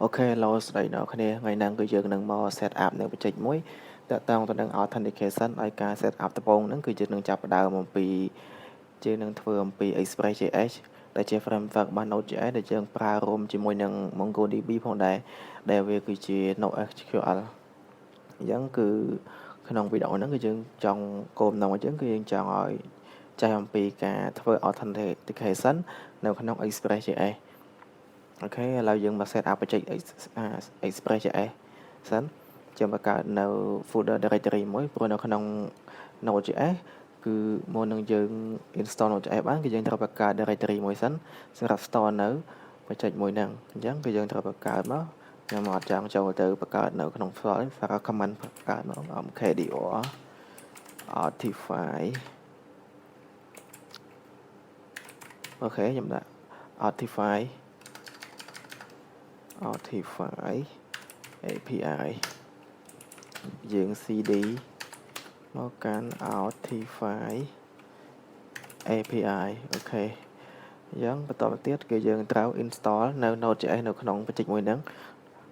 Ok, lâu rồi nó khné ngày năng cứ dương nâng mò set up nâng bật chích mũi đã tăng tôi nâng authentication ai ca set up tập bông nâng cứ dương nâng chạp đào một bì dương nâng thưa một bì Express.js để chế framework ban Node.js để dương pra room chỉ mùi nâng MongoDB phong đài để về cứ chế NoSQL dẫn cứ khi nông video nâng cứ dương trong cồm nông ở chứng cứ dương chọn rồi chạy một bì cả thưa authentication nâng khi nông Express.js ok ឥឡូវយើងមក set up បច្ចេក Express.js សិនចាំបង្កើតនៅ folder directory មួយព្រោះនៅក្នុង Node.js គឺមុននឹងយើង install Node.js បានគឺយើងត្រូវបង្កើត directory មួយសិនសម្រាប់ store នៅបច្ចេកមួយហ្នឹងអញ្ចឹងគឺយើងត្រូវបង្កើតមកខ្ញុំអត់ចង់ចូលទៅបង្កើតនៅក្នុង file សារ command បង្កើតមក mkdir artify អូខេខ្ញុំដាក់ artify API យើង cd មកកាន់ Artify API អូខេអញ្ចឹងបន្តមកទៀតគឺយើងត្រូវ install នៅ Node.js នៅក្នុងបច្ចេកមួយហ្នឹង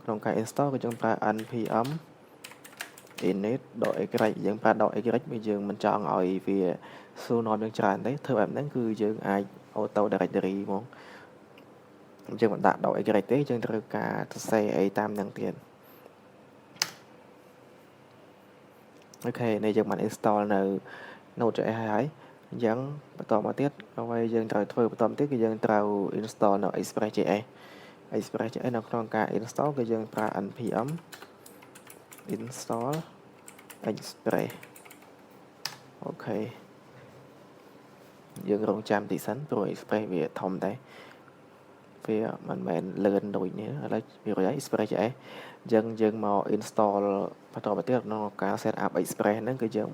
ក្នុងការ install គឺយើងប្រើ npm init.x យើងប្រើ .x វាយើងមិនចង់ឲ្យវាសួរនាំយើងច្រើនទេធ្វើបែបហ្នឹងគឺយើងអាច auto directory ហ្មងយើងមិនដាក់ .x ទេយើងត្រូវការសរសេរអីតាមហ្នឹងទៀតអូខេនេះយើងបាន install នៅ Node.js ហើយអញ្ចឹងបន្តមកទៀតអ្វីយើងត្រូវធ្វើបន្តទៀតគឺយើងត្រូវ install នៅ Express.js នៅក្នុងការ install គឺយើងប្រើ npm install express អូខេយើងរងចាំតិចសិនព្រោះ Express វាធំដែរវាមិនមែនលឿនដូចនេះឥឡូវវារួចហើយ Express.js យើងមក install បន្តមកទៀតក្នុងការ set up Express ហ្នឹងគឺយើង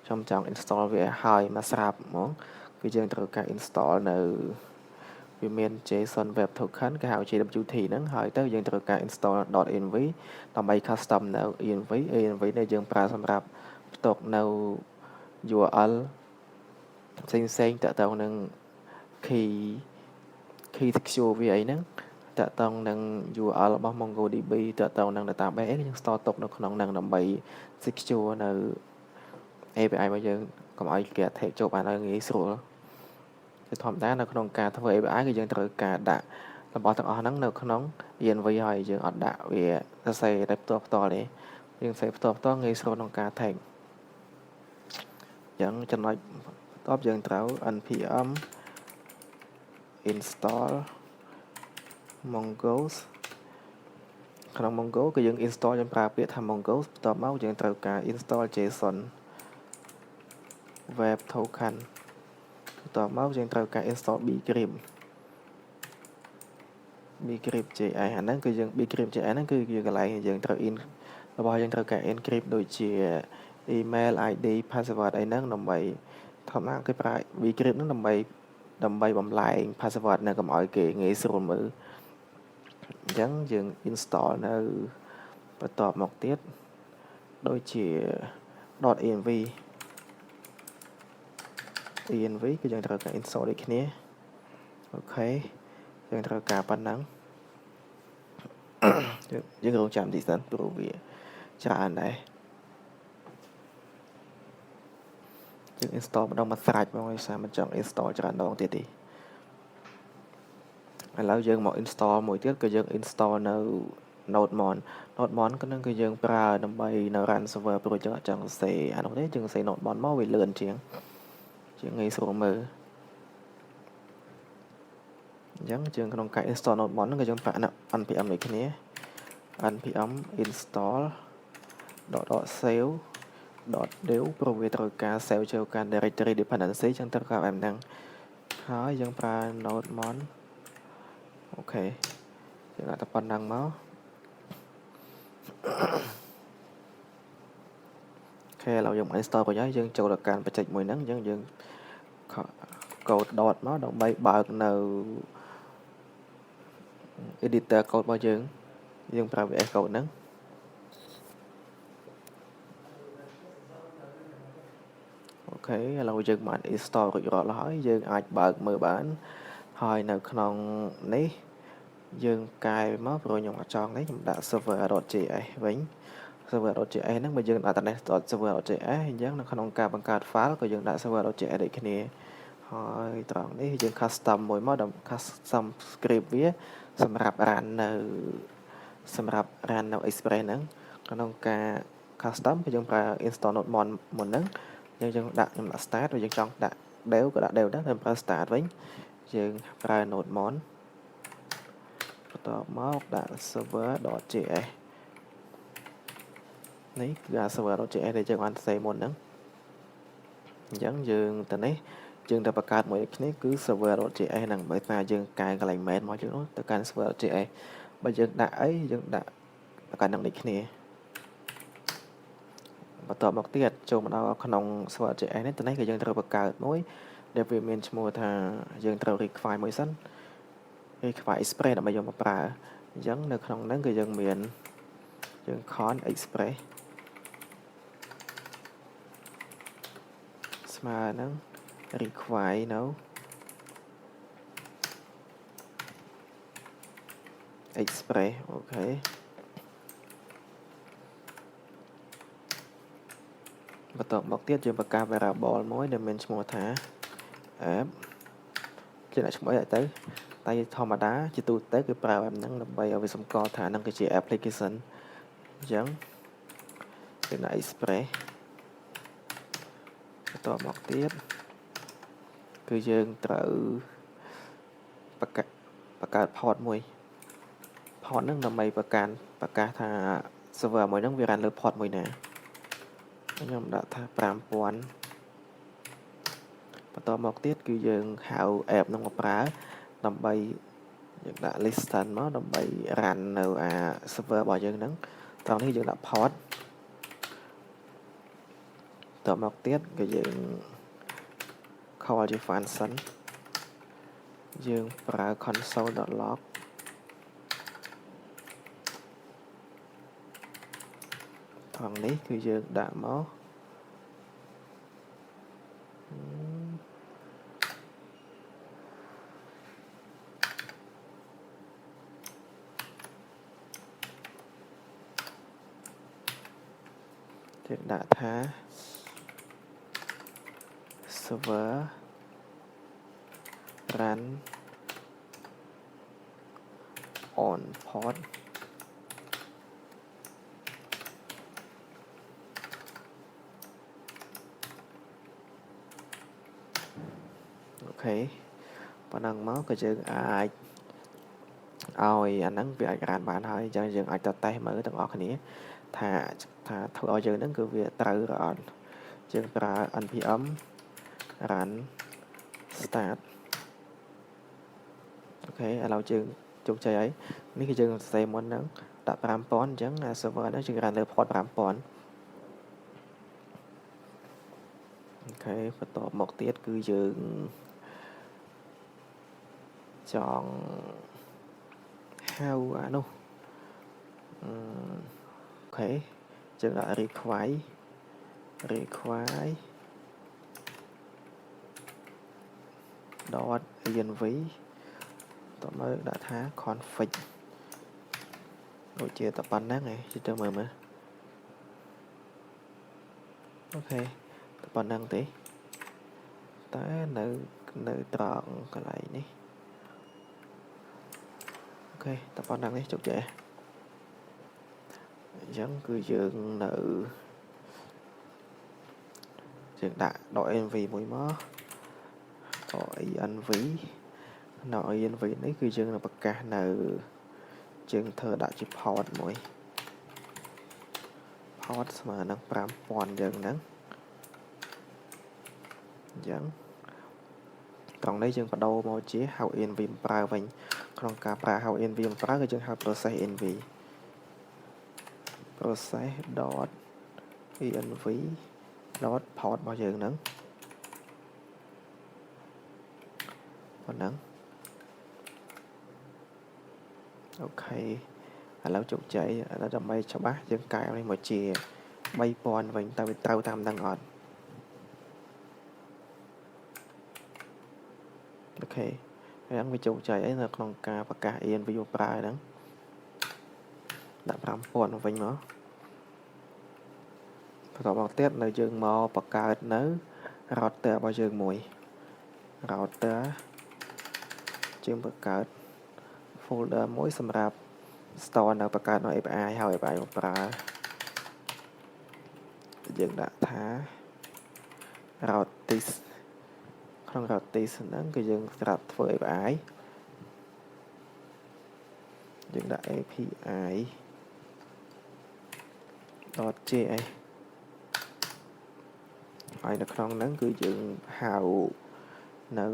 ខ្ញុំចង់ install វាឲ្យមកស្រាប់ហ្មងគឺយើងត្រូវការ install នៅវាមាន JSON Web Token គេហៅ JWT ហ្នឹងហើយទៅយើងត្រូវការ install .env ដើម្បី custom នៅ env នេះយើងប្រើសម្រាប់ផ្ទុកនៅ URL ផ្សេងតាក់ទងនឹង key secure វាអីហ្នឹងតាក់ទងនឹង URL របស់ MongoDB តាក់ទងនឹង database អីយើង store ទុកនៅក្នុងហ្នឹងដើម្បី secure នៅ API របស់យើងកុំឲ្យគេ attack ចូលបានឲ្យងាយស្រួលគឺធម្មតានៅក្នុងការធ្វើ API គឺយើងត្រូវការដាក់របស់ទាំងអស់ហ្នឹងនៅក្នុង env ហើយយើងអត់ដាក់វាសរសេរតែផ្ទាល់ទេយើងសរសេរផ្ទាល់ងាយស្រួលក្នុងការ attack អញ្ចឹងចំណុចបន្ទាប់យើងត្រូវ npm install Mongoose ក្នុង Mongo គឺយើង install យើងប្រើពាក្យថា Mongoose បន្ទាប់មកយើងត្រូវការ install JSON Web Token បន្ទាប់មកយើងត្រូវការ install bcrypt JS អាហ្នឹងគឺយើង bcrypt JS ហ្នឹងគឺកន្លែងយើងត្រូវ របស់យើងត្រូវការ encrypt ដូចជា email ID password អីហ្នឹងដើម្បីធម្មតាគេប្រើ bcrypt ហ្នឹងដើម្បីបំលែង password នៅកុំឲ្យគេងាយស្រួលមើលអញ្ចឹងយើង install នៅបន្ទាប់មកទៀតដូចជា .env គឺយើងត្រូវការ install ដូចគ្នាអូខេយើងត្រូវការប៉ុណ្ណឹងយើងរងចាំតិចសិនព្រោះវាច្រើនដែរយើង install ម្ដងមកស្រាច់មកដោយសារមិនចង់ install ច្រើនដងទៀតទេឥឡូវយើងមក install មួយទៀតគឺយើង install នៅ Nodemon ហ្នឹងគឺយើងប្រើដើម្បីនៅ run server ព្រោះយើងអត់ចង់សរសេរអានោះទេយើងសរសេរ Nodemon មកវាលឿនជាងងាយស្រួលមើលអញ្ចឹងយើងក្នុងការ install Nodemon ហ្នឹងគឺយើងប្រើ npm ដូចគ្នា npm install .save .dev ព្រោះវាត្រូវការ save ចូលកាន់ directory dependency អញ្ចឹងត្រូវការបែបហ្នឹងហើយយើងប្រើ Nodemon អូខេយើងដាក់តែប៉ុណ្ណឹងមកអូខេឥឡូវយើង install រួចហើយយើងចូលដល់ការបច្ចេកមួយហ្នឹងអញ្ចឹងយើង code dot មកដើម្បីបើកនៅ editor code របស់យើងប្រើ VS Code ហ្នឹងអូខេឥឡូវយើងបាន install រួចរាល់ហើយយើងអាចបើកមើលបានហើយនៅក្នុងនេះ dương cài mất rồi nhung chọn đấy chúng đã server.jsវិញserver.js ហ្នឹងបើយើងដាក់តែ server.js អញ្ចឹងនៅក្នុងការបង្កើត file ក៏យើងដាក់ server.js ដូចគ្នាហើយត្រង់នេះយើង custom មួយមកដល់ custom script វាសម្រាប់ run នៅ Express ហ្នឹងក្នុងការ custom គឺយើងប្រើ install nodemon មុនហ្នឹងយើងដាក់ខ្ញុំដាក់ start ហើយយើងចង់ដាក់ dev ក៏ដាក់ dev ដែរតែប្រើ start វិញយើងប្រើ nodemon បន្ទាប់មកដាក់ server.js នេះគឺ server.js ដែលយើងបានផ្សេងមុនហ្នឹងអញ្ចឹងយើងទៅនេះយើងទៅបង្កើតមួយគ្នាគឺ server.js ហ្នឹងបើថាយើងកែកន្លែង main មកយើងទៅកាន់ server.js បើយើងដាក់អីយើងដាក់បង្កើតនឹងដូចគ្នាបន្ទាប់មកទៀតចូលមកដល់ក្នុង server.js នេះទៅនេះគឺយើងត្រូវបង្កើតមួយដែលវាមានឈ្មោះថាយើងត្រូវ require មួយសិន require express ដើម្បីយកមកប្រើអញ្ចឹងនៅក្នុងហ្នឹងគឺយើងមានយើង con express ស្មើនឹង require នៅ express អូខេបន្ទាប់មកទៀតយើងបង្កើត variable មួយដែលមានឈ្មោះថា app ជាដាក់ឈ្មោះអីទៅតែធម្មតាជាទូទៅគឺប្រើបែបហ្នឹងដើម្បីឲ្យវាសម្គាល់ថាហ្នឹងគឺជា application អញ្ចឹងយើងដាក់ express បន្ទាប់មកទៀតគឺយើងត្រូវបង្កើត port មួយ port ហ្នឹងដើម្បីប្រកាសថា server មួយហ្នឹងវា run លើ port មួយណាខ្ញុំដាក់ថា5000បន្ទាប់មកទៀតគឺយើងហៅ app ហ្នឹងមកប្រើដើម្បីយើងដាក់ listen មកដើម្បី run នៅអា server របស់យើងហ្នឹងត្រង់នេះយើងដាក់ port បន្ទាប់មកទៀតគឺយើង call ជា function យើងប្រើ console.log ត្រង់នេះគឺយើងដាក់មកយើងដាក់ថា server run on port អូខេប៉ុណ្ណឹងមកក៏យើងអាចឲ្យអាហ្នឹងវាអាច run បានហើយអញ្ចឹងយើងអាចទៅតេស្តមើលទាំងអស់គ្នាថាធ្វើឲ្យយើងហ្នឹងគឺវាត្រូវឬអត់យើងប្រើ npm run start អូខេឥឡូវយើងជោគជ័យហើយនេះគឺយើងសរសេរមុនហ្នឹងដាក់5000អញ្ចឹងអា server ហ្នឹងយើង run លើ port 5000អូខេបន្ទាប់មកទៀតគឺយើងចង់ហៅអានោះអូខេយើងដាក់ require .env តោះមើលដាក់ថា config ដូចជាតែប៉ុណ្្នឹងឯងជិះទៅមើលអូខេតែប៉ុណ្្នឹងទេតែនៅត្រង់កន្លែងនេះអូខេតែប៉ុណ្្នឹងនេះជោគជ័យអញ្ចឹងគឺយើងនៅយើងដាក់ .env មួយមក.env នៅ env នេះគឺយើងនឹងប្រកាសនៅយើងធ្វើដាក់ជា port មួយ port ស្មើនឹង5000យើងហ្នឹងអញ្ចឹងត្រង់នេះយើងបដូរមកជាហៅ env ប្រើវិញក្នុងការប្រើហៅ env ប្រើគឺយើងហៅ process env process.env .port របស់យើងហ្នឹងប៉ុណ្ណឹងអូខេឥឡូវជោគជ័យឥឡូវដើម្បីច្បាស់យើងកែនេះមកជា3000វិញតើវាត្រូវតាមហ្នឹងអត់អូខេ ហ្នឹងវាជោគជ័យអីនៅក្នុងការប្រកាស ENV ប្រើហ្នឹងដាក់5000វិញមកបន្តមកទៀតនៅយើងមកបង្កើតនៅ router របស់យើងមួយ router យើងបង្កើត folder មួយសម្រាប់ store នៅបង្កើតនៅ API ហើយ API មកប្រើយើងដាក់ថា routis ក្នុង routis ហ្នឹងគឺយើងសម្រាប់ធ្វើ API យើងដាក់ API .js ហើយនៅក្នុងហ្នឹងគឺយើងហៅនៅ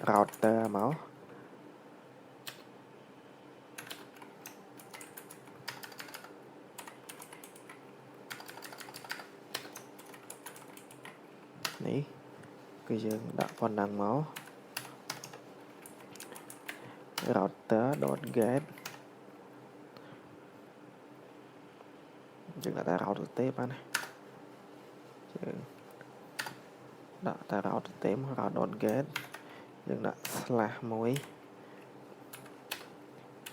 router មកនេះគឺយើងដាក់ប៉ុណ្ណឹងមក router.get យើងដាក់តែ router ទេបានណាយើងដាក់តែ router ទេ router.get យើងដាក់ /1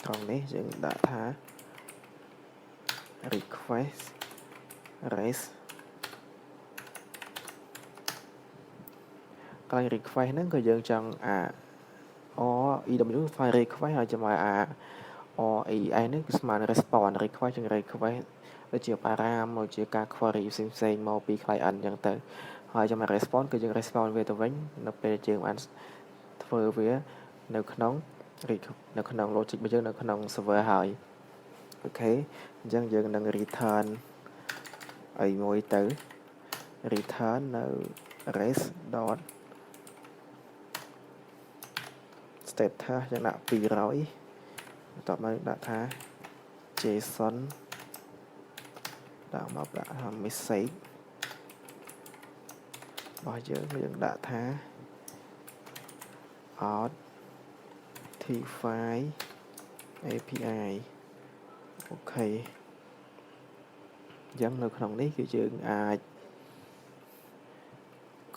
ត្រង់នេះយើងដាក់ថា request raise កន្លែង request ហ្នឹងគឺយើងចង់EW file request ហើយចាំឲ្យRES នេះគឺស្មើនឹង response request ជាង request ដូចជា param ដូចជាការ query ផ្សេងមកពី client អញ្ចឹងទៅហើយចាំឲ្យ response គឺយើង response វាទៅវិញនៅពេលយើងបានធ្វើវានៅក្នុង logic របស់យើងនៅក្នុង server ហើយអូខេអញ្ចឹងយើងនឹង return អីមួយទៅ return នៅ res. status យើងដាក់200បន្ទាប់មកដាក់ថា json ដាក់មកដាក់ថា message របស់យើងដាក់ថា authentify API អូខេអញ្ចឹងនៅក្នុងនេះគឺយើងអាច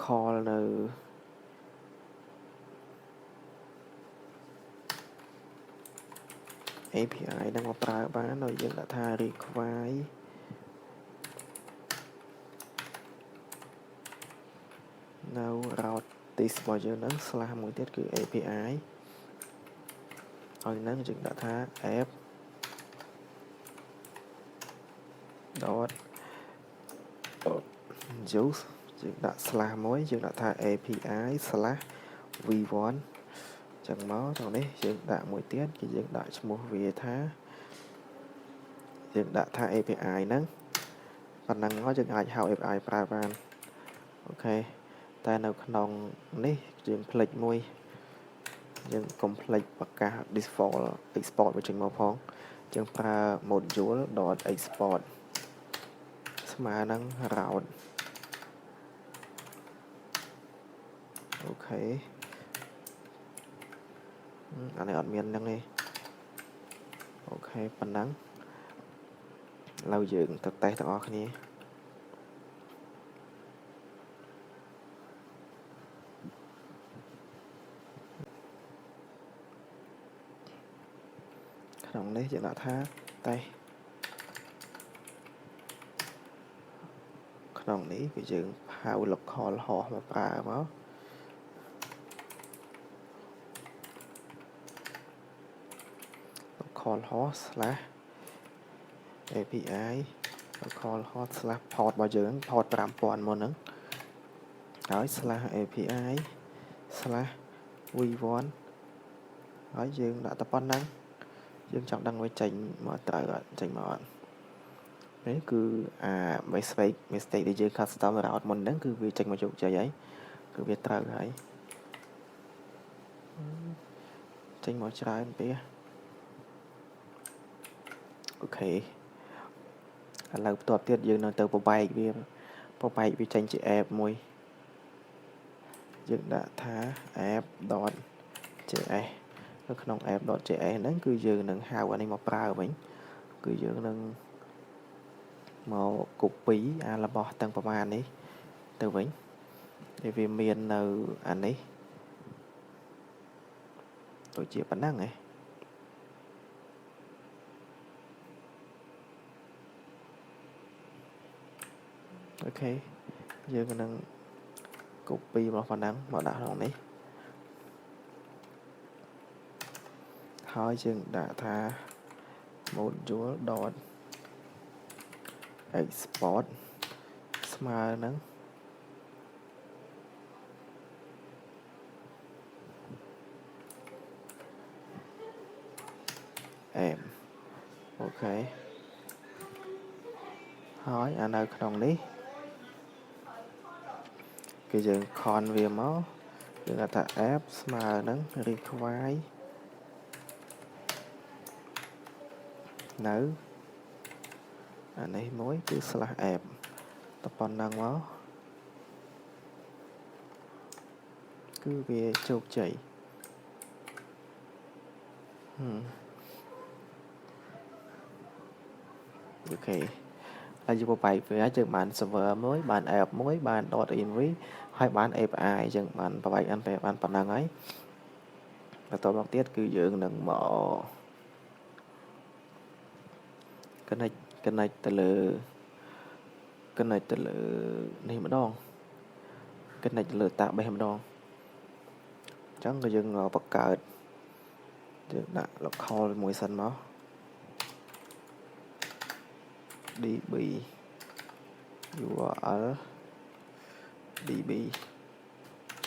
call នៅAPI ហ្នឹងមកប្រើបានហើយយើងដាក់ថា require នៅ routis របស់យើងហ្នឹង / មួយទៀតគឺ API ហើយហ្នឹងយើងដាក់ថា app .use យើងដាក់ / មួយយើងដាក់ថា API / v1 ចឹងមកត្រង់នេះយើងដាក់មួយទៀតគឺយើងដាក់ឈ្មោះវាថាយើងដាក់ថា API ហ្នឹងប៉ុណ្ណឹងមកយើងអាចហៅ API ប្រើបានអូខេតែនៅក្នុងនេះយើងផ្លេចមួយយើង complete ប្រកាស default export វាចេញមកផងយើងប្រើ module.export ស្មើនឹង route អូខេអានេះអត់មានហ្នឹងទេអូខេប៉ុណ្ណឹងឥឡូវយើងទៅតេស្តទាំងអស់គ្នាក្នុងនេះយើងដាក់ថាតេស្តក្នុងនេះគឺយើងហៅ local host មកប្រើមក local host / API local host / port របស់យើង port 5000 មុនហ្នឹងហើយ / API / v1 ហើយយើងដាក់តែប៉ុណ្ណឹងយើងចង់ដឹងវាចេញមកត្រូវអត់ចេញមកអត់នេះគឺmistake ដែលយើង custom route មុនហ្នឹងគឺវាចេញមកជោគជ័យហើយគឺវាត្រូវហើយចេញមកច្រើនពេកអូខេឥឡូវបន្ទាប់ទៀតយើងនៅទៅប្របែកវាចេញជា app មួយយើងដាក់ថា app.js នៅក្នុង app.js ហ្នឹងគឺយើងនឹងហៅអានេះមកប្រើវិញគឺយើងនឹងមក copy របស់ទាំងប្រមាណនេះទៅវិញដែលវាមាននៅអានេះ ដូចជាប៉ុណ្ណឹងឯងអូខេយើងនឹង copy មកប៉ុណ្ណឹងមកដាក់ក្នុងនេះហើយយើងដាក់ថា module.export ស្មើនឹង em អូខេហើយអានៅក្នុងនេះគឺយើង con វាមកយើងថា app ស្មើនឹង require នៅអានេះមួយគឺ /app តែប៉ុណ្ណឹងមកគឺវាជោគជ័យអូខេហើយយើងបែកវាយើងបាន server មួយបាន app មួយបាន .env ហើយបាន API យើងបានប្របែកបានប៉ុណ្ណឹងហើយបន្តមកទៀតគឺយើងនឹងមក connect ទៅលើនេះម្ដង connect ទៅលើ database ម្ដងអញ្ចឹងក៏យើងបង្កើតយើងដាក់ local មួយសិនមក db url db អ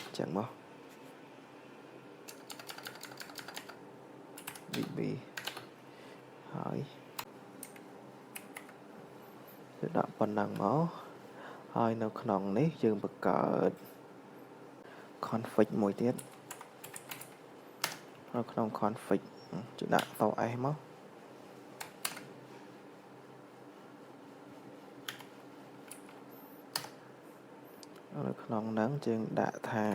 ញ្ចឹងមក db ហើយយើងដាក់ប៉ុណ្ណឹងមកហើយនៅក្នុងនេះយើងបង្កើត config មួយទៀតនៅក្នុង config យើងដាក់ត s មកនៅក្នុងហ្នឹងយើងដាក់ថា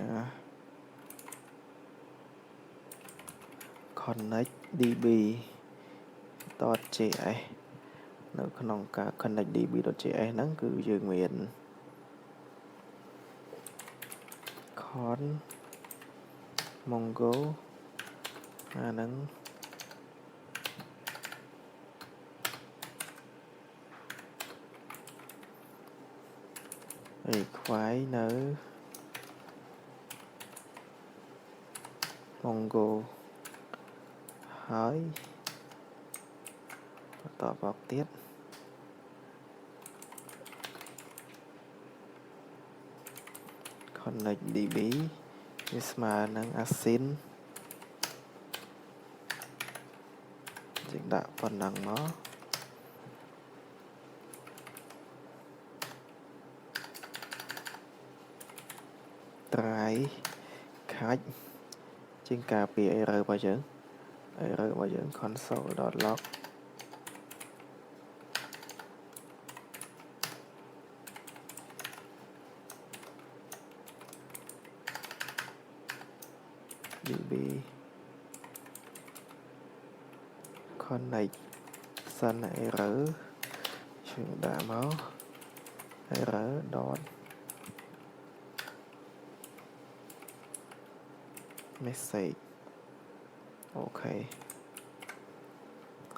connect db.js នៅក្នុងការ connect db.js ហ្នឹងគឺយើងមាន con mongo អាហ្នឹង require នៅ mongo ហើយបន្តមកទៀត connect db វាស្មើនឹង async យើងដាក់ប៉ុណ្ណឹងមក try catch ជាងការពារ error របស់យើង console.log db connect sun error យើងដាក់មក error dot message អូខេ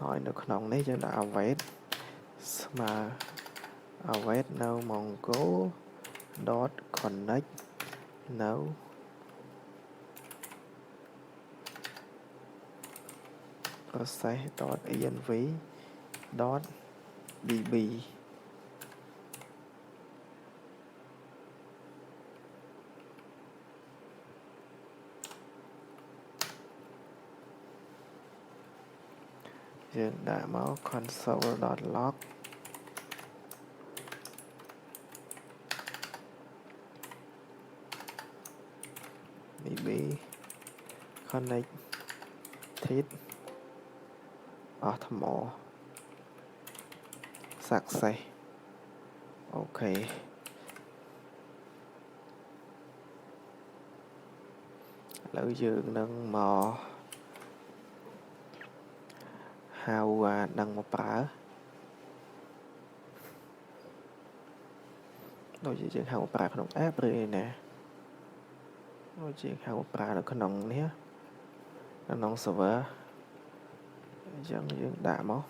ហើយនៅក្នុងនេះយើងដាក់ await ស្មើ await នៅ mongo dot connect នៅ process.env .db យើងដាក់មក console.log db connected អស់ថ្ម success អូខេឥឡូវយើងនឹងមកហៅអានឹងមកប្រើដូចជាយើងហៅមកប្រើក្នុង app ឬឯណាដូចជាហៅមកប្រើនៅក្នុងនេះ ក្នុង server អញ្ចឹងយើងដាក់មក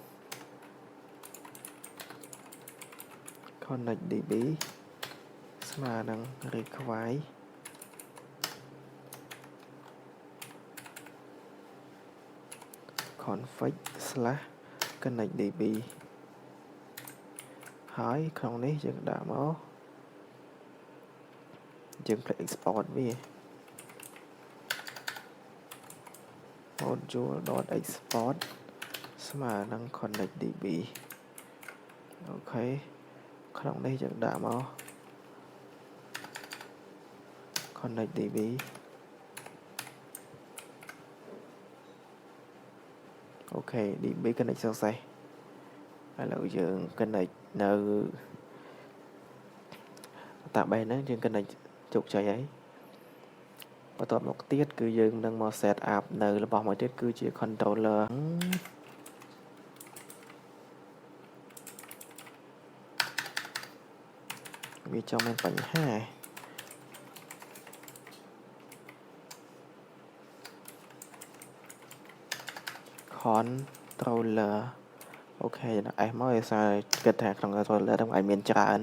connect db ស្មើនឹង require config / connect db ហើយក្នុងនេះយើងដាក់មកយើង click export វា module.export ស្មើនឹង connect db អូខេក្នុងនេះយើងដាក់មក connect db អូខេ db connect success ឥឡូវយើង connect នៅ database ហ្នឹងយើង connect ជោគជ័យហើយបន្ទាប់មកទៀតគឺយើងនឹងមក set up នៅរបស់មួយទៀតគឺជា controller វាចង់មានបញ្ហាcontroller អូខេដាក់ S មកឲ្យសារគិតថាក្នុង controller ហ្នឹងឲ្យមានច្រើន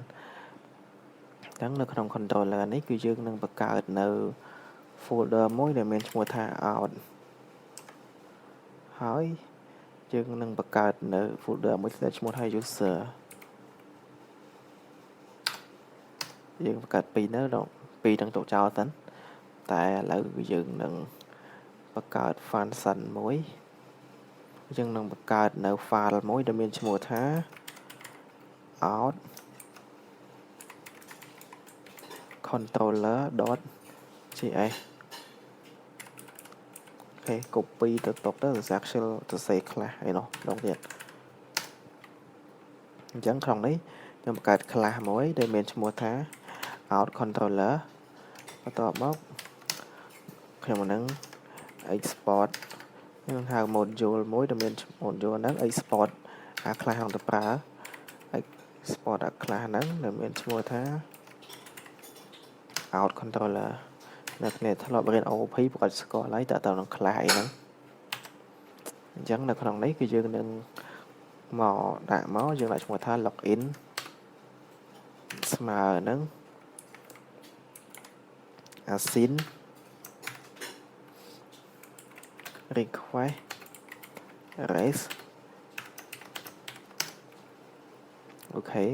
អញ្ចឹងនៅក្នុង controller នេះគឺយើងនឹងបង្កើតនៅ folder មួយដែលមានឈ្មោះថា out ហើយយើងនឹងបង្កើតនៅ folder មួយដែលឈ្មោះថា user យើងបង្កើតពីរនៅពីរនឹងទុកចោលសិនតែឥឡូវយើងនឹងបង្កើត function មួយយើងនឹងបង្កើតនៅ file មួយដែលមានឈ្មោះថា out controller.js អូខេ copy ទៅទុកទៅសរសេរ Excel សរសេរខ្លះអីនោះដល់ទៀតអញ្ចឹងក្នុងនេះខ្ញុំបង្កើត class មួយដែលមានឈ្មោះថា out controller បន្ទាប់មកខ្ញុំនឹង export ខ្ញុំហៅ module មួយដែលមាន module ហ្នឹង export អា class ហ្នឹងទៅប្រើ export អា class ហ្នឹងដែលមានឈ្មោះថា out controller អ្នកគ្នាធ្លាប់រៀន OOP ប្រកាសស្គាល់ហើយតើតើនឹង class អីហ្នឹងអញ្ចឹងនៅក្នុងនេះគឺយើងនឹងមកដាក់មកយើងដាក់ឈ្មោះថា login ស្មើនឹង async request raise អូខេ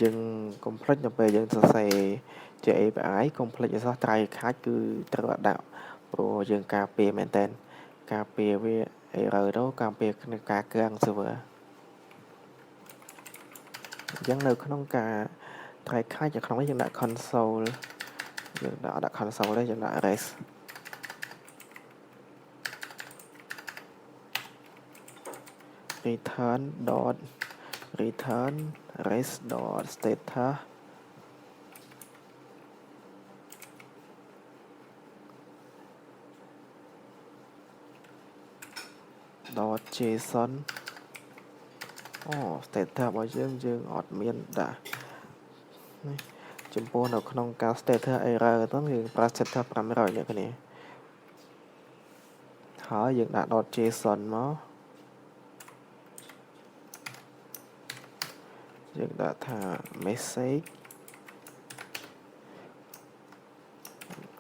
យើង complete នៅពេលយើងសរសេរជា API complete អសោះ try catch គឺត្រូវដាក់ព្រោះយើងការពារមែនតើការពារវា error ទៅការពារក្នុងការកើង server អញ្ចឹងនៅក្នុងការ try catch នៅក្នុងនេះយើងដាក់ console យើងដាក់ console ទេយើងដាក់ rest return rest.status .json អូ status របស់យើងអត់មានដាក់នេះចំពោះនៅក្នុងការ status error ហ្នឹងយើងប្រើ status 500អ្នកគ្នាហើយយើងដាក់ .json មកយើងដាក់ថា message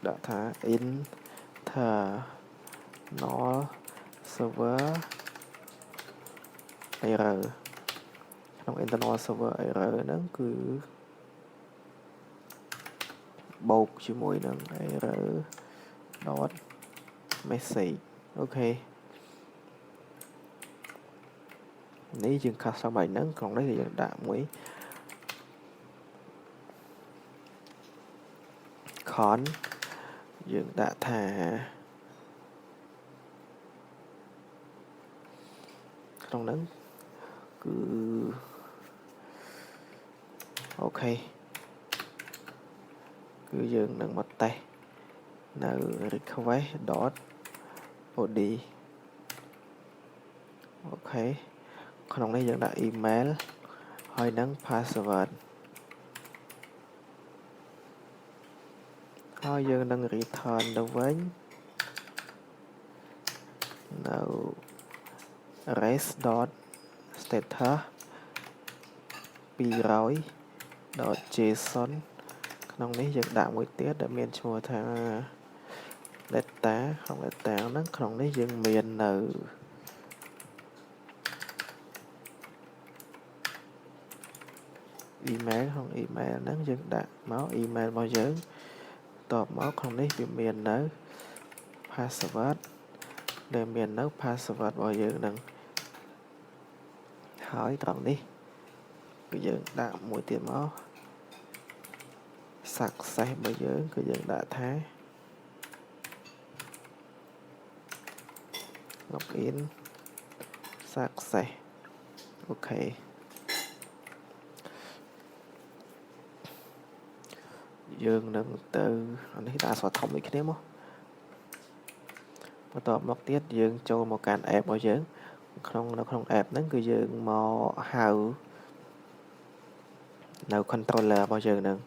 ដាក់ថា internal server error ក្នុង internal server error ហ្នឹងគឺបូកជាមួយនឹង error .message អូខេនេះយើង custom ឲ្យហ្នឹងក្នុងនេះយើងដាក់មួយ con យើងដាក់ថាក្នុងហ្នឹងគឺអូខេគឺយើងនឹងមកតេស្តនៅ request.od អូខេក្នុងនេះយើងដាក់ email ហើយនឹង password ហើយយើងនឹង return ទៅវិញ នៅ race dot status 200 dot json ក្នុងនេះយើងដាក់មួយទៀតដែលមានឈ្មោះថា data ក្នុង data ហ្នឹងក្នុងនេះយើងមាននៅ email ក្នុង email ហ្នឹងយើងដាក់មក email របស់យើងតបមកក្នុងនេះវាមាននៅ password ដែលមាននៅ password របស់យើងហ្នឹងហើយត្រង់នេះគឺយើងដាក់មួយទៀតមក success របស់យើងគឺយើងដាក់ថា login success អូខេយើងនឹងទៅអានេះដាក់អក្សរធំដូចគ្នាមកបន្ទាប់មកទៀតយើងចូលមកកាន់ app របស់យើងនៅក្នុង app ហ្នឹងគឺយើងមកហៅនៅ controller របស់យើងហ្នឹង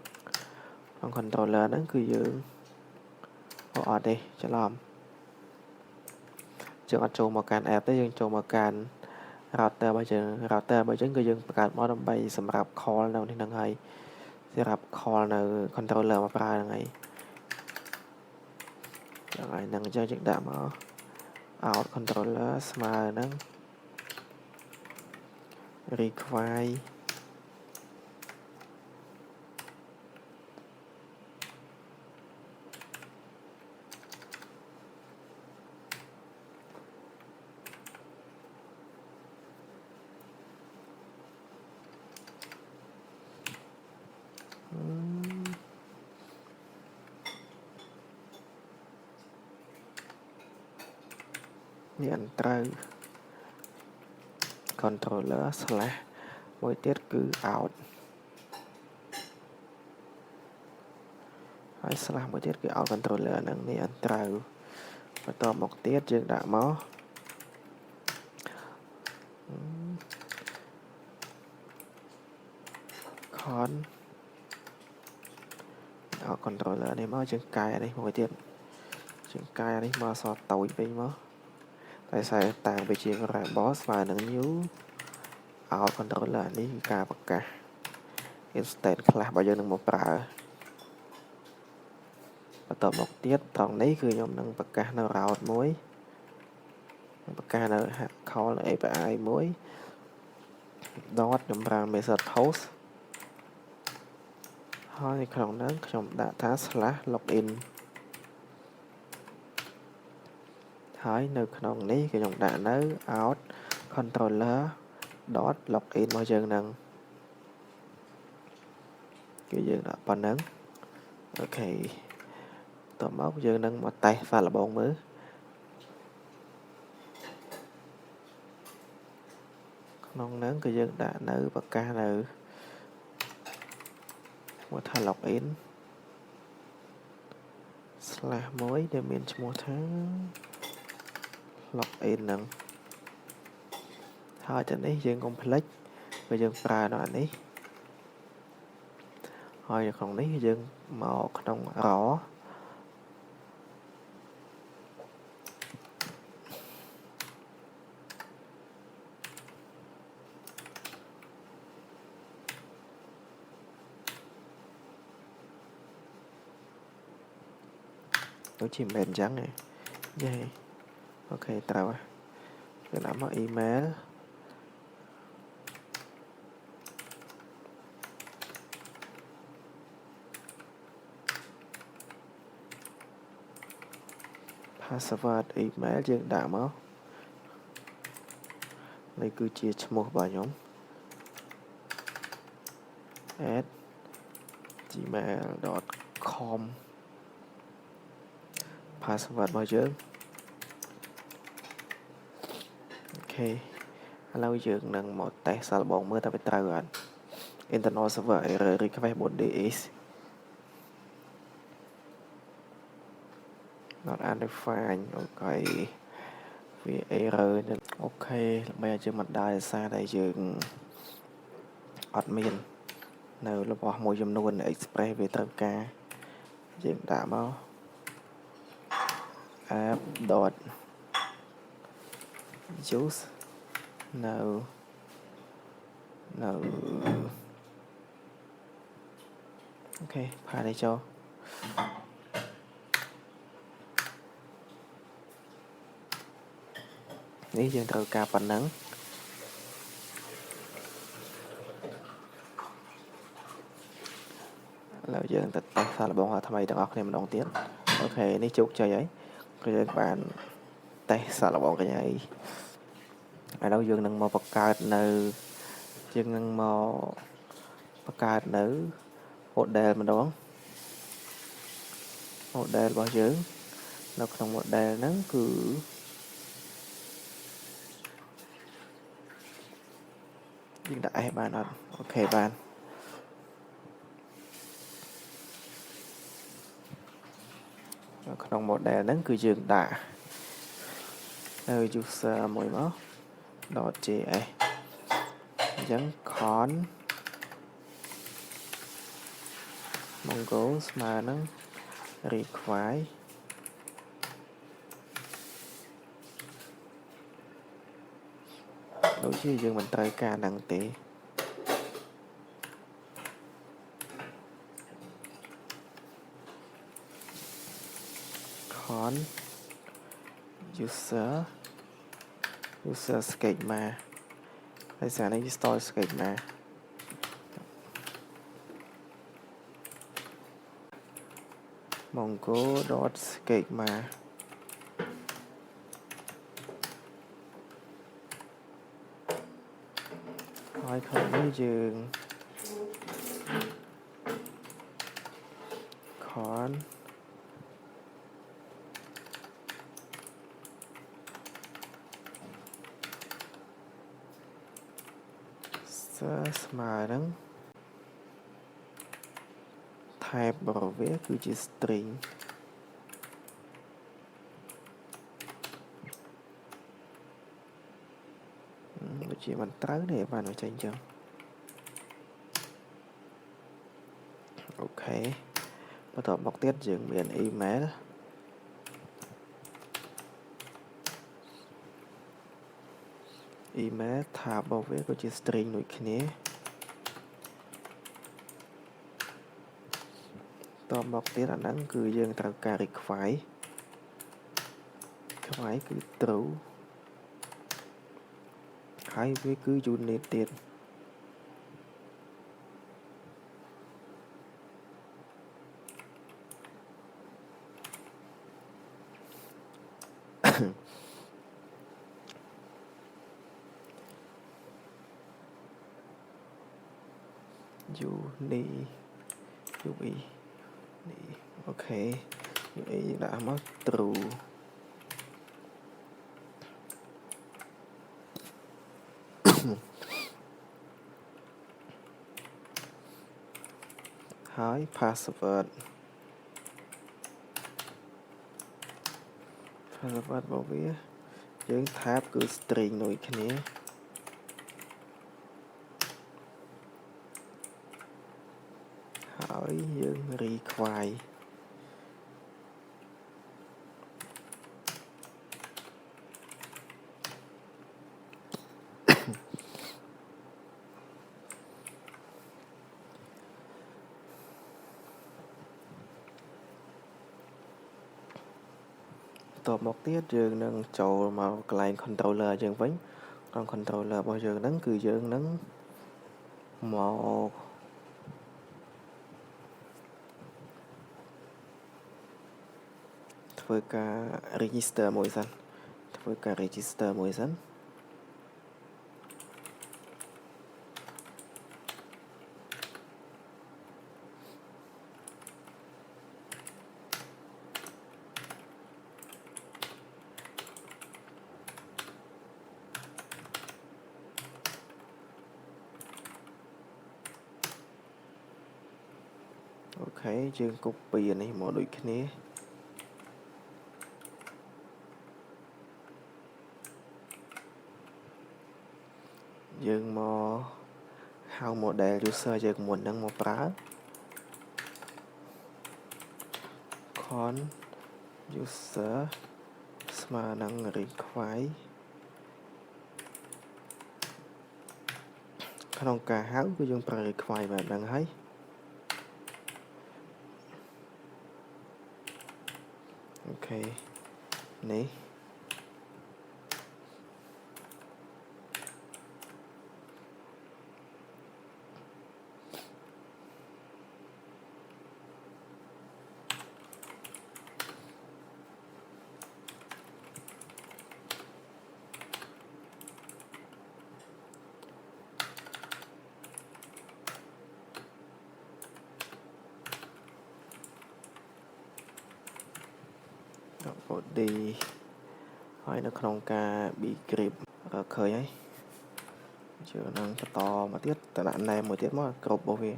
ក្នុង controller ហ្នឹងគឺយើងអត់ទេច្រឡំយើងអត់ចូលមកកាន់ app ទេយើងចូលមកកាន់ router របស់យើង router របស់យើងគឺយើងបង្កើតមកដើម្បីសម្រាប់ call នៅនេះហ្នឹងហើយសម្រាប់ call នៅ controller មកប្រើហ្នឹងហើយចឹងហើយហ្នឹងអញ្ចឹងយើងដាក់មក out controller ស្មើនឹង require មានត្រូវ controller slash មួយទៀតគឺ out ហើយ slash មួយទៀតគឺ out controller ហ្នឹងនេះអត់ត្រូវបន្តមកទៀតយើងដាក់មក con out controller នេះមកយើងកែនេះមួយទៀតយើងកែនេះមកអក្សរតូចវិញមកតែខ្សែតាំងវាជា variable ស្មើនឹង new out controller នេះគឺការប្រកាស instance class របស់យើងនឹងមកប្រើបន្តមកទៀតត្រង់នេះគឺខ្ញុំនឹងប្រកាសនៅ route មួយប្រកាសនៅ call API មួយ dot ខ្ញុំប្រើ method post ហើយក្នុងហ្នឹងខ្ញុំដាក់ថា slash login ហើយនៅក្នុងនេះគឺខ្ញុំដាក់នៅ out controller dot login របស់យើងហ្នឹងគឺយើងដាក់ប៉ុណ្ណឹងអូខេតមកយើងនឹងមកតេស្តសាកល្បងមើលក្នុងហ្នឹងគឺយើងដាក់នៅប្រកាសនៅមកថា login slash មួយដែលមានឈ្មោះថា login ហ្នឹងហើយទៅនេះយើងកុំភ្លេចព្រោះយើងប្រើនៅអានេះហើយនៅក្នុងនេះយើងមកក្នុង raw ដូចជាមិនអញ្ចឹងទេយេអូខេត្រូវហើយយើងដាក់មក email password email យើងដាក់មកនេះគឺជាឈ្មោះរបស់ខ្ញុំ @gmail.com password របស់យើងអូខេឥឡូវយើងនឹងមកតេស្តសាកល្បងមើលតើវាត្រូវអត់ internal server error request body is not undefined អូខេវា error អូខេដើម្បីឲ្យយើងមិនដែរសារតែយើងអត់មាននៅរបស់មួយចំនួន express វាត្រូវការយើងដាក់មក app use no ok phá đây choនេះយើងត្រូវការប៉ុណ្ណឹងឥឡូវយើងទៅតេស្តសាកល្បងថ្មីទាំងអស់គ្នាម្ដងទៀតអូខេនេះជោគជ័យហើយគឺយើងបានតេស្តសាកល្បងកញ្ញាឥឡូវយើងនឹងមកបង្កើតនៅយើងនឹងមកបង្កើតនៅ model ម្ដង model របស់យើងនៅក្នុង model ហ្នឹងគឺយើងដាក់ S បានអត់អូខេបាននៅក្នុង model ហ្នឹងគឺយើងដាក់នៅ user មួយមក .js អញ្ចឹង con mongo ស្មើនឹង require ដូចជាយើងមិនត្រូវការហ្នឹងទេ con user schema ហើយសារនេះ store schema mongo.schema ហើយខាងនេះយើង conស្មើនឹង type របស់វាគឺជា string ដូចជាមិនត្រូវទេបានមកចេញអញ្ចឹងអូខេបន្ទាប់មកទៀតយើងមាន email type របស់វាក៏ជា string ដូចគ្នាតបមកទៀតអាហ្នឹងគឺយើងត្រូវការ require គឺ true ហើយវាគឺ unit ទៀតUE អូខេ UE ដាក់មក true ហើយ password របស់វាយើង type គឺ string ដូចគ្នាហើយយើង require តបមកទៀតយើងនឹងចូលមកកន្លែង controller យើងវិញក្នុង controller របស់យើងហ្នឹងគឺយើងនឹងមកធ្វើការ register មួយសិនធ្វើការ register មួយសិនអូខេយើង copy អានេះមកដូចគ្នាយើងមកហៅ model user យើងមុនហ្នឹងមកប្រើ con user ស្មើនឹង require ក្នុងការហៅគឺយើងប្រើខ្វាយបែបហ្នឹងហើយអូខេនេះbody ហើយនៅក្នុងការ b grip ឃើញហើយជឿនឹងបន្តមកទៀតតដាក់ name មួយទៀតមកគ្រប់របស់វា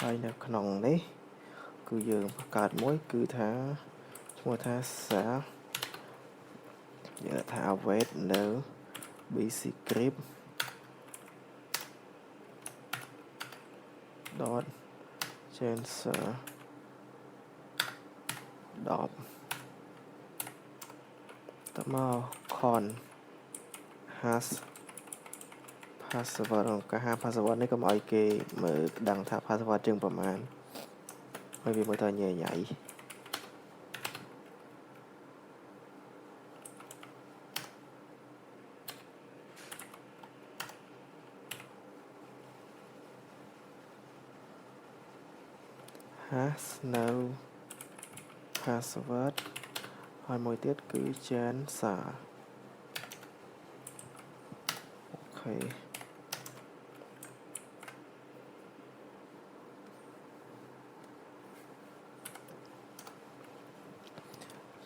ហើយនៅក្នុងនេះគឺយើងបង្កើតមួយគឺថាឈ្មោះថា cell យើងថា await នៅ bc grip dot changer dot តមក con has password ការហា password នេះកុំឲ្យគេមើលដឹងថា password ជាងប្រមាណហើយវាមើលទៅញ៉ៃញ៉ៃhas no password ហើយមួយទៀតគឺ changer អូខេ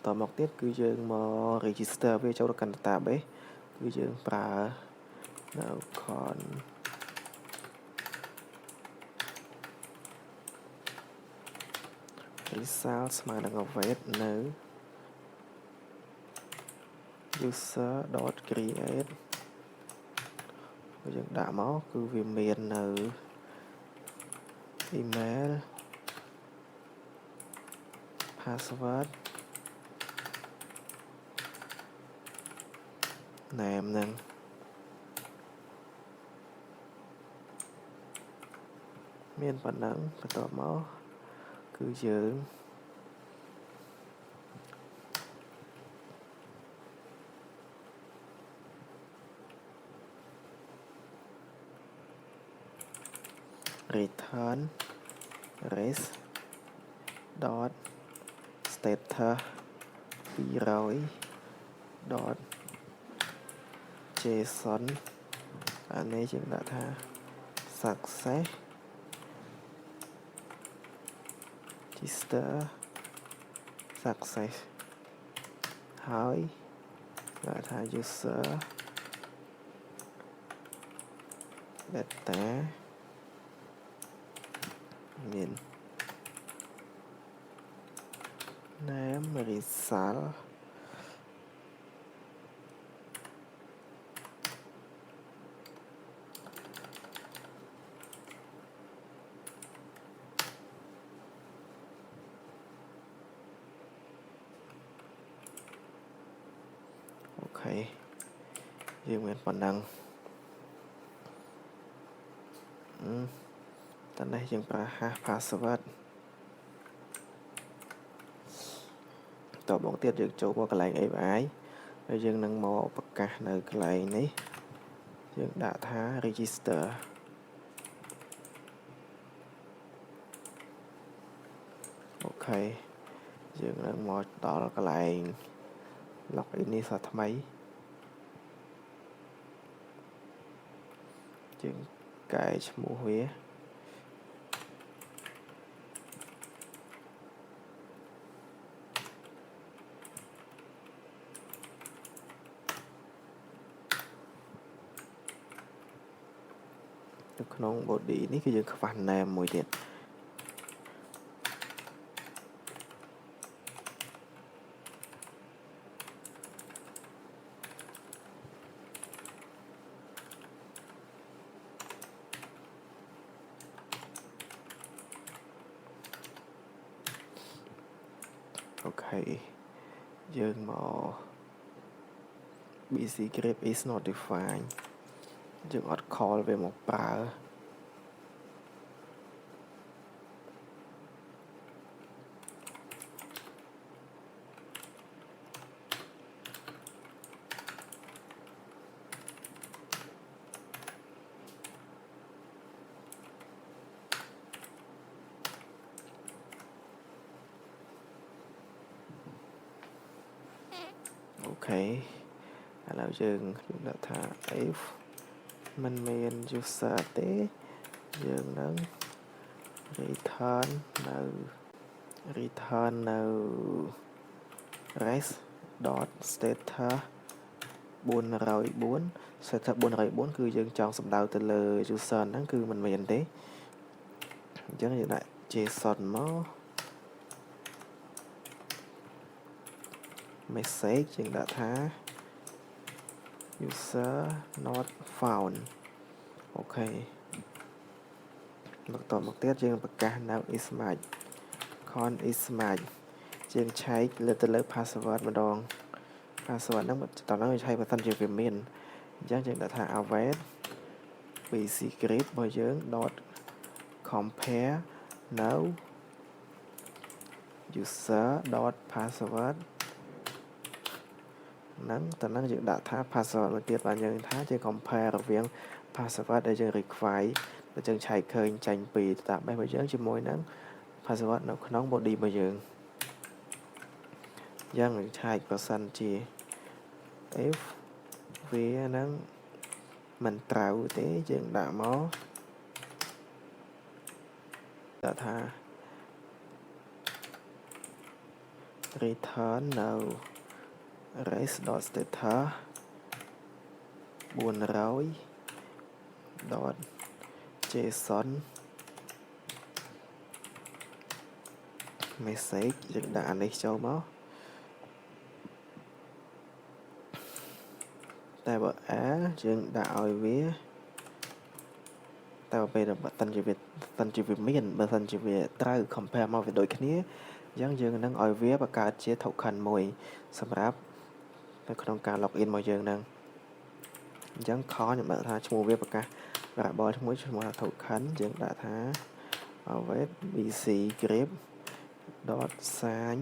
តមកទៀតគឺយើងមក register វាចូលទៅកាន់ database គឺយើងប្រើនៅ con result ស្មើនឹង await នៅ user.create យើងដាក់មកគឺវាមាននៅ email password name ហ្នឹងមានប៉ុណ្ណឹងបន្ទាប់មកគឺយើង return res dot status 200 dot json អានេះយើងដាក់ថា success register success ហើយដាក់ថា user data មាន name result អូខេយើងមានប៉ុណ្ណឹងតនេះយើងប្រើ hash password តបមកទៀតយើងចូលមកកន្លែង API ហើយយើងនឹងមកប្រកាសនៅកន្លែងនេះយើងដាក់ថា register អូខេយើងនឹងមកដល់កន្លែង login នេះសាថ្មីយើងកែឈ្មោះវានៅក្នុង body នេះគឺយើងខ្វះ name មួយទៀតអូខេយើងមក BC grip is not defined យើងអត់ call វាមកប្រើ អូខេឥឡូវយើងដាក់ថា if มันមាន user ទេយើងនឹង return នៅ res.status 404 status 404 គឺយើងចង់សំដៅទៅលើ user ហ្នឹងគឺมันមានទេអញ្ចឹងយើងដាក់ json មក message យើងដាក់ថា user not found អូខេបន្តមកទៀតយើងប្រកាសនៅ is match con is match យើងឆែកលើទៅលើ password ម្ដង password ហ្នឹងតើនឹងឆែកបើសិនជាវាមានអញ្ចឹងយើងដាក់ថា await pc script របស់យើង .compare now user .password ហ្នឹងតើនឹងយើងដាក់ថា password មួយទៀតបាទយើងថាជា compare រវាង password ដែលយើង require ដែលយើងឆែកឃើញចាញ់ពី database របស់យើងជាមួយនឹង password នៅក្នុង body របស់យើងយ៉ាងនឹងឆែកបើសិនជា if វានឹងមិនត្រូវទេយើងដាក់មកដាក់ថា return នៅ res.status 400.json message យើងដាក់អានេះចូលមកតែបើ យើងដាក់ឲ្យវាតែពេលបើសិនជាវាមានបើសិនជាវាត្រូវ compare មកវាដូចគ្នាអញ្ចឹងយើងនឹងឲ្យវាបង្កើតជា token មួយសម្រាប់នៅក្នុងការ login របស់យើងហ្នឹងអញ្ចឹង call ខ្ញុំដាក់ថាឈ្មោះវាប្រកាស variable ឈ្មោះថា token យើងដាក់ថា await bc script .sign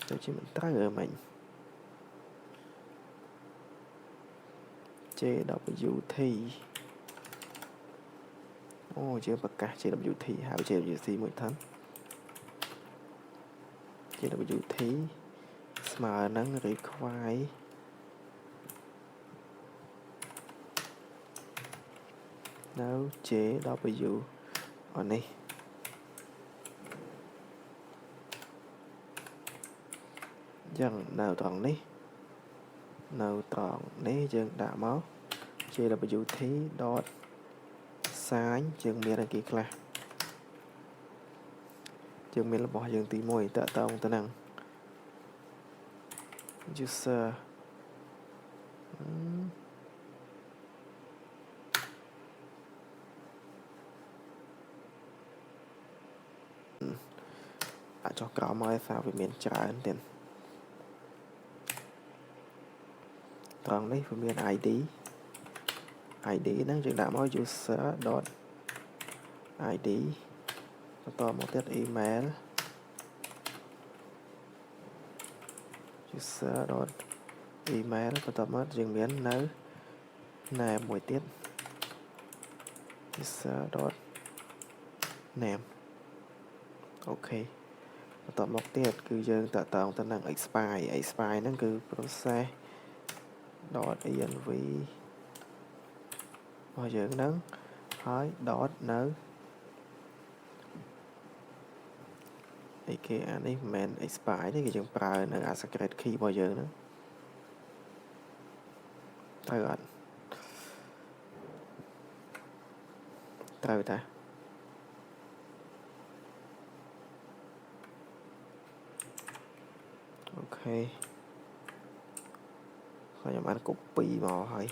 ទៅជាមិនត្រូវហ្មង JWT អូយើងប្រកាស JWT ហៅ JWT មួយថែម JWT ស្មើនឹង require នៅ JW អានេះយ៉ាងនៅត្រង់នេះយើងដាក់មក JWT .sign យើងមានអីគេខ្លះយើងមានរបស់យើងទី1តើតើទៅនឹង user អាចចុះក្រោមមកឲ្យសារវាមានច្រើនទៀតត្រង់នេះវាមាន ID ហ្នឹងយើងដាក់មក user .id បន្តមកទៀត email user .email បន្តមកយើងមាននៅ name មួយទៀត user .name អូខេបន្តមកទៀតគឺយើងតតងទៅនឹង expire ហ្នឹងគឺ process .env របស់យើងហ្នឹងហើយ នៅអីគេអានេះមិនមែន expire ទេគឺយើងប្រើនៅ secret key របស់យើងហ្នឹងត្រូវអត់ត្រូវតាអូខេខ្ញុំបាន copy មកហើយ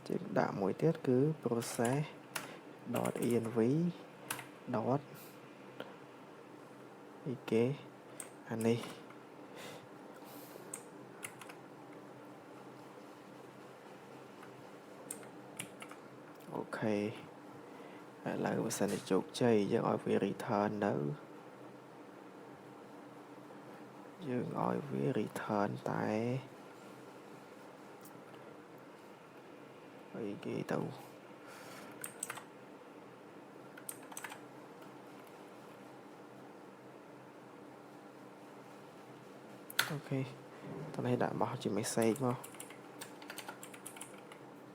យើងដាក់មួយទៀតគឺ process.env. អីគេអានេះអូខេឥឡូវបើសិនជាជោគជ័យយើងឲ្យវា return នៅយើងឲ្យវា return តែអីគេទៅអូខេតោះនេះដាក់បោះជា message មក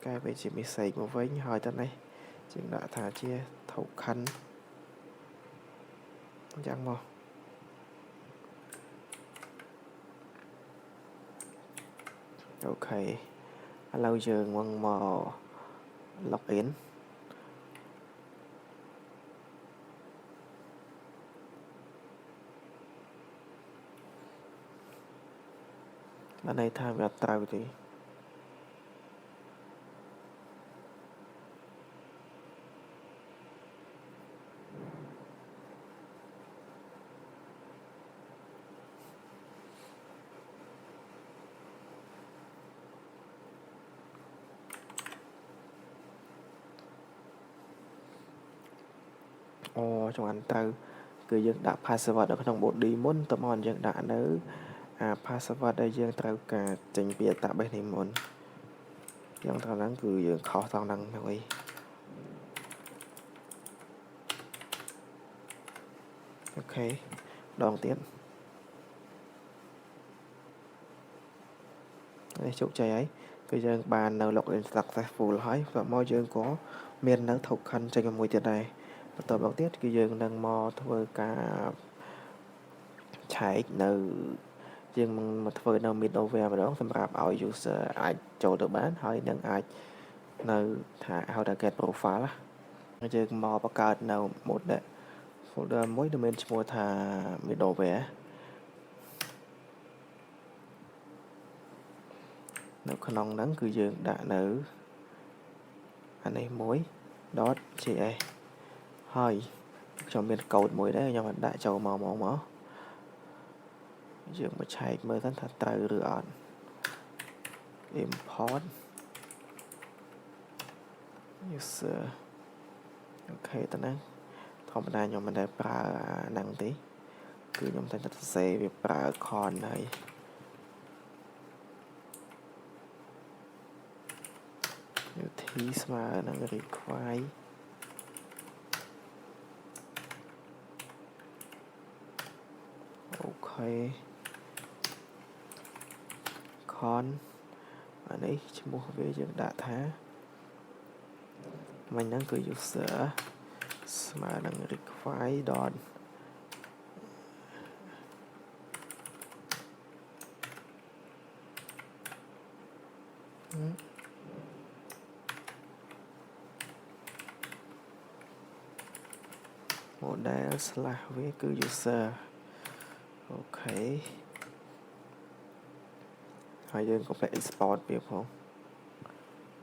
កែវាជា message មកវិញហើយតនេះយើងដាក់ថាជា token អញ្ចឹងមកអូខេឥឡូវយើងមក login បានន័យថាវាអត់ត្រូវទេអូចង្អាន់ត្រូវគឺយើងដាក់ password នៅក្នុង body មុនតមកយើងដាក់នៅអា password ដែលយើងត្រូវការចេញពី database នេះមុនយ៉ាងត្រង់ហ្នឹងគឺយើងខុសត្រង់ហ្នឹងហើយអូខេដងទៀតនេះជោគជ័យហើយគឺយើងបាននៅ login successful ហើយបន្ទាប់មកយើងក៏មាននៅ token ចេញមួយទៀតដែរបន្ទាប់មកទៀតគឺយើងនឹងមកធ្វើការឆែកនៅយើងមកធ្វើនៅ middleware ម្ដងសម្រាប់ឲ្យ user អាចចូលទៅបានហើយនឹងអាចនៅថាហៅថា get profile យើងមកបង្កើតនៅ model folder មួយដែលមានឈ្មោះថា middleware នៅក្នុងហ្នឹងគឺយើងដាក់នៅអានេះមួយ .js ហើយខ្ញុំមានកូដមួយដែរខ្ញុំបានដាក់ចូលមកយើងមកឆែកមើលសិនថាត្រូវឬអត់ import user អូខេតើណាធម្មតាខ្ញុំមិនដែលប្រើអាហ្នឹងទេគឺខ្ញុំតែសរសេរវាប្រើ con ហើយUT ស្មើនឹង require អូខេ con អានេះឈ្មោះវាយើងដាក់ថាមិញហ្នឹងគឺ user ស្មើនឹង require dot model slash វាគឺ user អូខេហើយយើងក៏phải export វាផង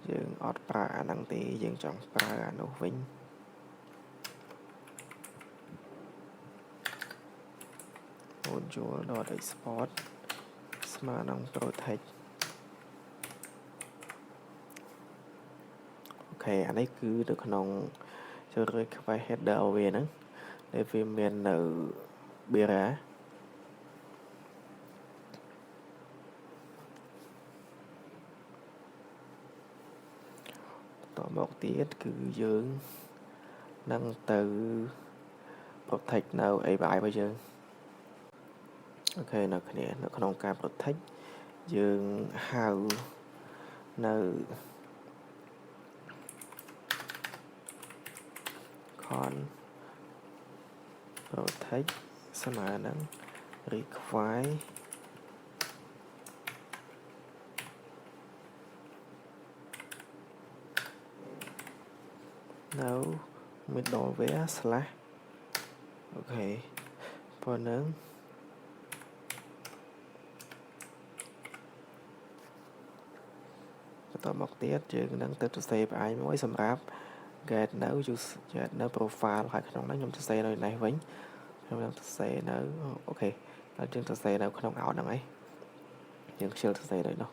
យើងអត់ប្រើអាហ្នឹងទេយើងចង់ប្រើអានោះវិញmodule.export ស្មើនឹង protect អូខេអានេះគឺនៅក្នុងចូលរើខ្វែ header វាហ្នឹងដែលវាមាននៅ Bera តមកទៀតគឺយើងនឹងទៅ protect នៅ API របស់យើងអូខេនៅក្នុងការ protect យើងហៅនៅ con protect ស្មើនឹង requireនៅ middleware slash អូខេប៉ុណ្ណឹងបន្ត មកទៀតយើងនឹងទៅសរសេរផ្អាយមួយសម្រាប់ get no use get no profile ហើយក្នុងហ្នឹងខ្ញុំសរសេរនៅនេះវិញខ្ញុំនឹងសរសេរនៅអូខេហើយយើងសរសេរនៅក្នុង out ហ្នឹងឯងយើងខ្ជិលសរសេរដូចនោះ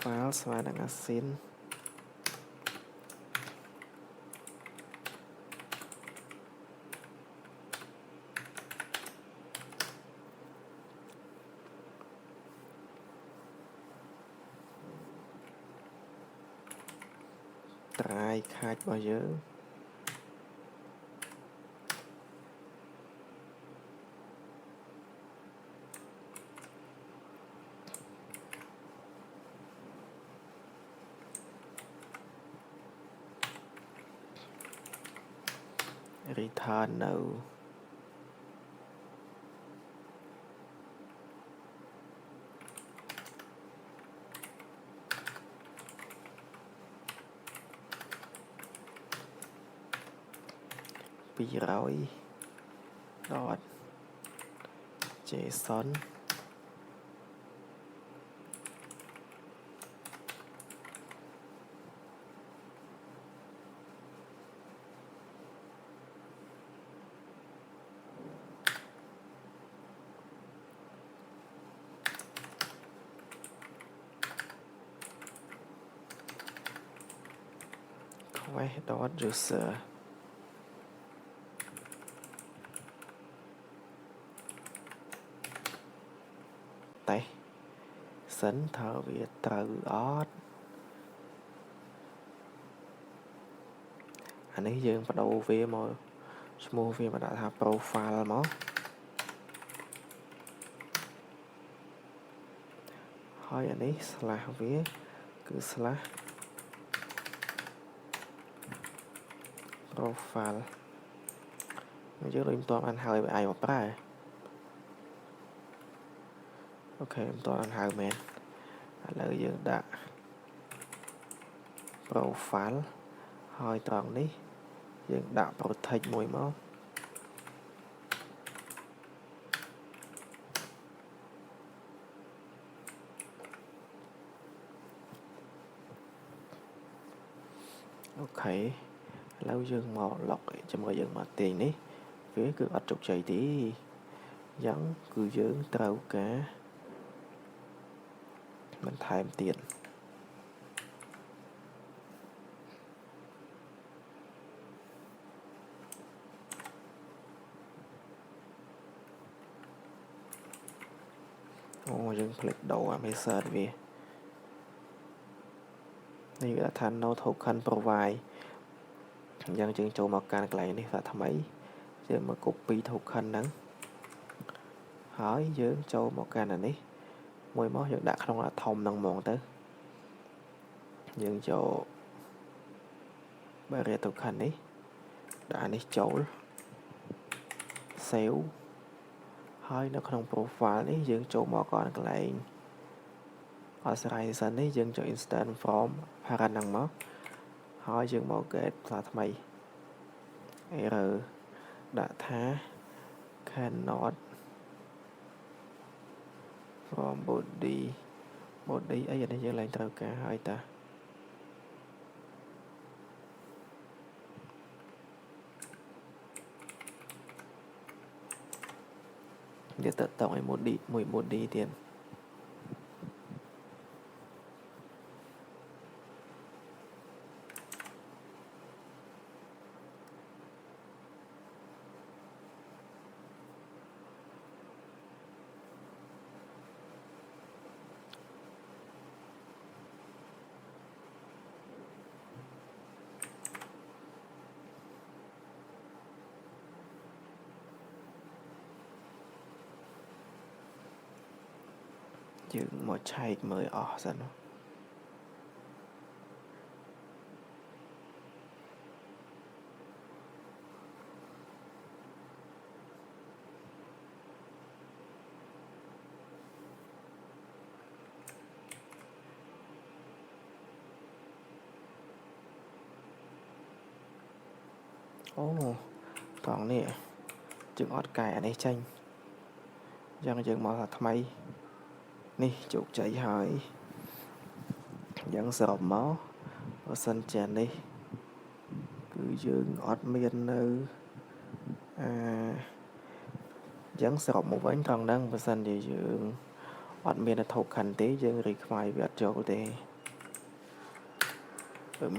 file ស្មើនឹង async try catch របស់យើង return no 200 dot json quest dot user តែសិនថាវាត្រូវអត់អានេះយើងបដូរវាមកឈ្មោះវាមកដាក់ថា profile មកហើយអានេះ slash វាគឺ slash profile យើងដូចមិនទាន់បានហើយវាអាចមកប្រើអូខេមិនទាន់បានហៅមែនឥឡូវយើងដាក់ profile ហើយត្រង់នេះយើងដាក់ protect មួយមកអូខេឥឡូវយើងមក log ជាមួយយើងមកទាញនេះវាគឺអត់ជោគជ័យទេអញ្ចឹងគឺយើងត្រូវការបន្ថែមទៀតអូយើងផ្លេចដូរអា method វានេះគេថា no token provide អញ្ចឹងយើងចូលមកកាន់កន្លែងនេះថាថ្មីយើងមក copy token ហ្នឹងហើយយើងចូលមកកាន់អានេះមួយមកយើងដាក់ក្នុងអាធំហ្នឹងហ្មងទៅយើងចូល barrier token នេះដាក់អានេះចូល save ហើយនៅក្នុង profile នេះយើងចូលមកកន្លែង authorization នេះយើងចូល instant from parent ហ្នឹងមកហើយយើងមក get ផ្លាថ្មី error ដាក់ថា cannot from body អីអានេះយើងឡើងត្រូវការហើយតាវាទៅតឲ្យ body ទៀត យើងមកឆែកមើលអស់សិនអូត្រង់នេះយើងអត់កែអានេះចេញ Dân dân mà thật mày Nè chụp chạy hỏi Dân sợp máu Ở sân chèn đi Cứ dương ọt miên nữ Dân sợp một vấn tròn đăng Và sân thì dương ọt miên là thục hành tế dân rì khoai Việt cho cô tê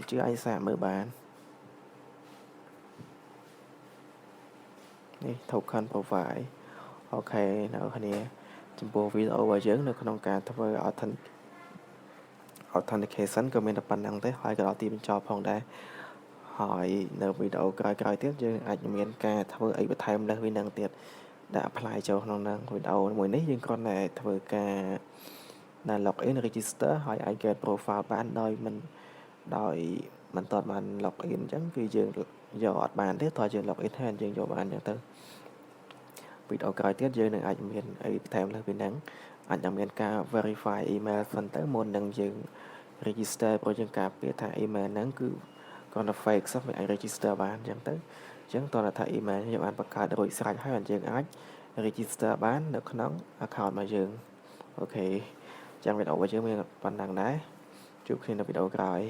chứ ai xa mơ bàn Nè thục hành bảo phải Ok nào khả nè Chùm bố video và dân nó không cả thơ với authentication của mình là bằng năng tế hỏi cái đó tìm cho phòng đây hỏiនៅវីដេអូក្រោយៗទៀតយើងអាចមានការធ្វើអីបន្ថែមលើសពីនឹងទៀតដាក់ apply ចូលក្នុងនឹងវីដេអូមួយនេះយើងគ្រាន់តែធ្វើការណា login register ហើយអាច get profile បានដោយមិនតបាន login អញ្ចឹងគឺយើងយកអត់បានទេតើយើង login ហើយយើងយកបានអញ្ចឹងទៅវីដេអូក្រោយទៀតយើងនឹងអាចមានអីបន្ថែមលើសពីនឹងអាចនឹងមានការ verify email សិនទៅមុននឹងយើង register ព្រោះយើងការពារថា email ហ្នឹងគឺcòn là fake សោះវាអាច register បានអញ្ចឹងទៅអញ្ចឹងតើថា email យើងបានបង្កើតរួចស្រេចហើយយើងអាច register បាននៅក្នុង account របស់យើងអូខេអញ្ចឹងវីដេអូរបស់យើងមានប៉ុណ្ណឹងដែរជួបគ្នានៅវីដេអូក្រោយ